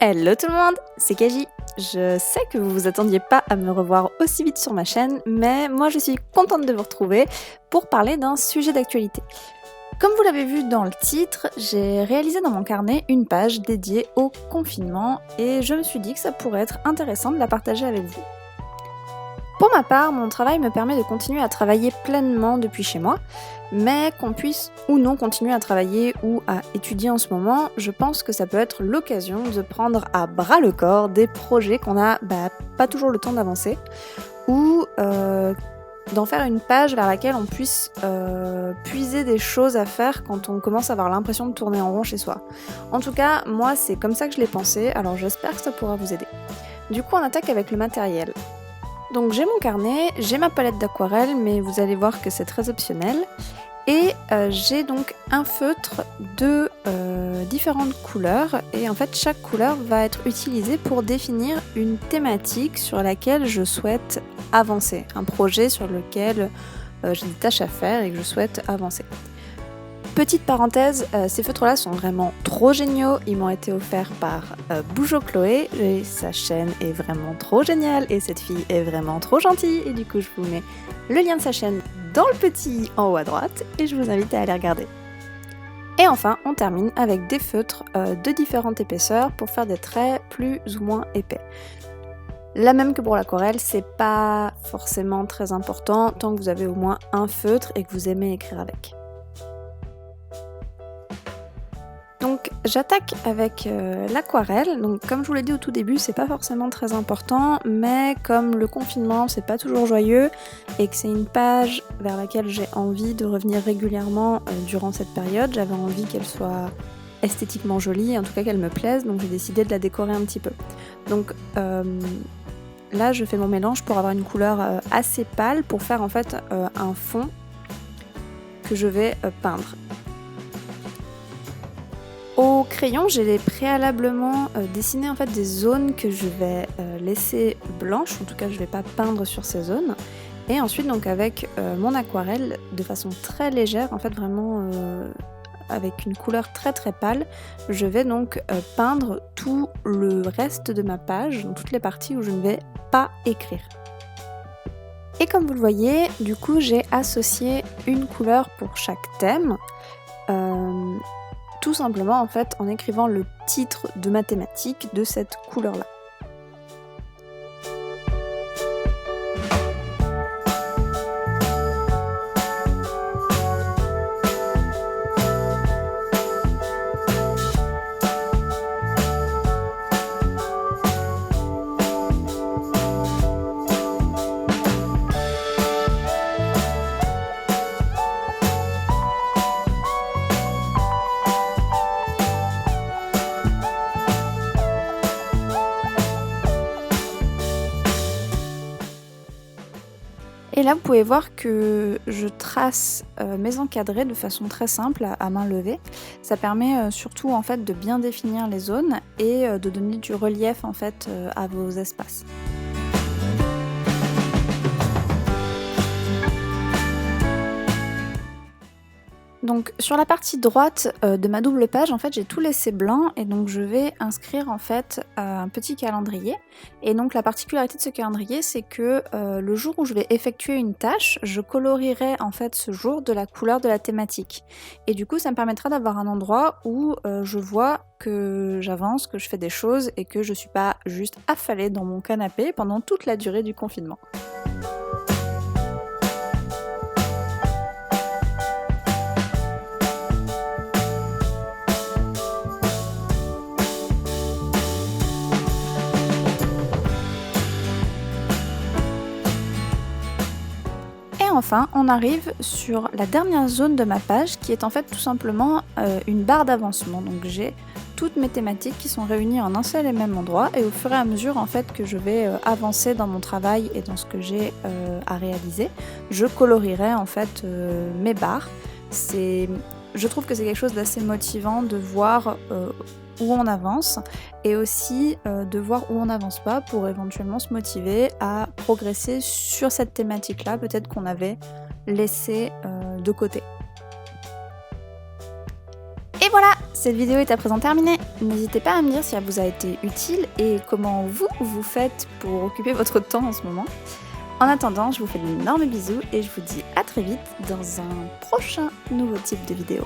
Hello tout le monde, c'est Kaji. Je sais que vous vous attendiez pas à me revoir aussi vite sur ma chaîne, mais moi je suis contente de vous retrouver pour parler d'un sujet d'actualité. Comme vous l'avez vu dans le titre, j'ai réalisé dans mon carnet une page dédiée au confinement et je me suis dit que ça pourrait être intéressant de la partager avec vous. Pour ma part, mon travail me permet de continuer à travailler pleinement depuis chez moi, mais qu'on puisse ou non continuer à travailler ou à étudier en ce moment, je pense que ça peut être l'occasion de prendre à bras le corps des projets qu'on n'a pas toujours le temps d'avancer, ou d'en faire une page vers laquelle on puisse puiser des choses à faire quand on commence à avoir l'impression de tourner en rond chez soi. En tout cas, moi c'est comme ça que je l'ai pensé, alors j'espère que ça pourra vous aider. Du coup on attaque avec le matériel. Donc j'ai mon carnet, j'ai ma palette d'aquarelle, mais vous allez voir que c'est très optionnel. Et j'ai donc un feutre de différentes couleurs. Et en fait, chaque couleur va être utilisée pour définir une thématique sur laquelle je souhaite avancer. Un projet sur lequel j'ai des tâches à faire et que je souhaite avancer. Petite parenthèse, ces feutres-là sont vraiment trop géniaux, ils m'ont été offerts par Bougeot Chloé, et sa chaîne est vraiment trop géniale et cette fille est vraiment trop gentille et du coup je vous mets le lien de sa chaîne dans le petit en haut à droite et je vous invite à aller regarder. Et enfin, on termine avec des feutres de différentes épaisseurs pour faire des traits plus ou moins épais. La même que pour l'aquarelle, c'est pas forcément très important tant que vous avez au moins un feutre et que vous aimez écrire avec. Donc j'attaque avec l'aquarelle, donc comme je vous l'ai dit au tout début, c'est pas forcément très important, mais comme le confinement c'est pas toujours joyeux et que c'est une page vers laquelle j'ai envie de revenir régulièrement durant cette période, j'avais envie qu'elle soit esthétiquement jolie, en tout cas qu'elle me plaise, donc j'ai décidé de la décorer un petit peu. Donc là je fais mon mélange pour avoir une couleur assez pâle pour faire en fait un fond que je vais peindre. Au crayon, j'ai préalablement dessiné en fait des zones que je vais laisser blanches, en tout cas je ne vais pas peindre sur ces zones. Et ensuite donc avec mon aquarelle, de façon très légère, en fait vraiment avec une couleur très très pâle, je vais donc peindre tout le reste de ma page, donc toutes les parties où je ne vais pas écrire. Et comme vous le voyez, du coup j'ai associé une couleur pour chaque thème. Tout simplement en fait en écrivant le titre de ma thématique de cette couleur-là. Et là vous pouvez voir que je trace mes encadrés de façon très simple à main levée. Ça permet surtout en fait de bien définir les zones et de donner du relief en fait à vos espaces. Donc sur la partie droite de ma double page, en fait j'ai tout laissé blanc et donc je vais inscrire en fait un petit calendrier. Et donc la particularité de ce calendrier, c'est que le jour où je vais effectuer une tâche, je colorierai en fait ce jour de la couleur de la thématique. Et du coup ça me permettra d'avoir un endroit où je vois que j'avance, que je fais des choses et que je suis pas juste affalée dans mon canapé pendant toute la durée du confinement. Enfin, on arrive sur la dernière zone de ma page qui est en fait tout simplement une barre d'avancement. Donc j'ai toutes mes thématiques qui sont réunies en un seul et même endroit et au fur et à mesure en fait que je vais avancer dans mon travail et dans ce que j'ai à réaliser, je colorierai en fait mes barres. Je trouve que c'est quelque chose d'assez motivant de voir où on avance et aussi de voir où on n'avance pas pour éventuellement se motiver à progresser sur cette thématique-là, peut-être qu'on avait laissé de côté. Et voilà, Cette vidéo est à présent terminée. N'hésitez pas à me dire si elle vous a été utile et comment vous faites pour occuper votre temps en ce moment. En attendant, je vous fais d'énormes bisous et je vous dis à très vite dans un prochain nouveau type de vidéo.